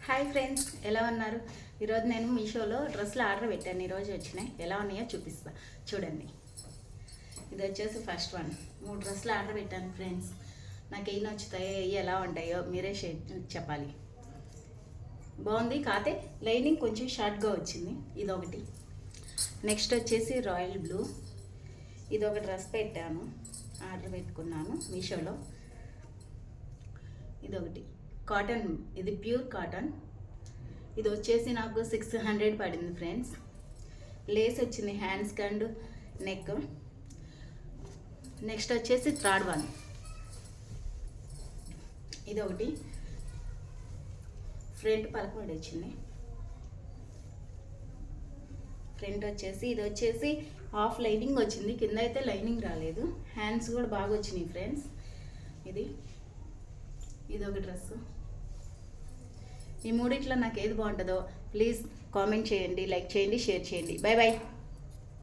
Hi friends, ఎలా ఉన్నారు? ఈరోజు నేను మీషోలో డ్రెస్సులు ఆర్డర్ పెట్టాను. ఈరోజు వచ్చినాయి. ఎలా ఉన్నాయో చూపిస్తా చూడండి. ఇది వచ్చేసి ఫస్ట్ వన్. 3 డ్రెస్సులు ఆర్డర్ పెట్టాను ఫ్రెండ్స్. నాకు ఏం నచ్చుతాయో ఎలా ఉంటాయో మీరే చెప్పాలి. బాగుంది, కాతే లైనింగ్ కొంచెం షార్ట్గా వచ్చింది. ఇదొకటి. నెక్స్ట్ వచ్చేసి రాయల్ బ్లూ. ఇది ఒక డ్రెస్ పెట్టాను, ఆర్డర్ పెట్టుకున్నాను మీషోలో. ఇదొకటి కాటన్, ఇది ప్యూర్ కాటన్. ఇది వచ్చేసి నాకు 600 పడింది ఫ్రెండ్స్. లేస్ వచ్చింది హ్యాండ్స్ అండ్ నెక్. నెక్స్ట్ వచ్చేసి థర్డ్ వన్. ఇదొకటి ఫ్రంట్ పలకబడి వచ్చింది. ఫ్రంట్ వచ్చేసి ఇది వచ్చేసి హాఫ్ లైనింగ్ వచ్చింది, కింద అయితే లైనింగ్ రాలేదు. హ్యాండ్స్ కూడా బాగా వచ్చినాయి ఫ్రెండ్స్. ఇది ఒక డ్రెస్సు. ఈ మూడిట్లో నాకు ఏది బాగుంటుందో ప్లీజ్ కామెంట్ చేయండి, లైక్ చేయండి, షేర్ చేయండి. Bye bye.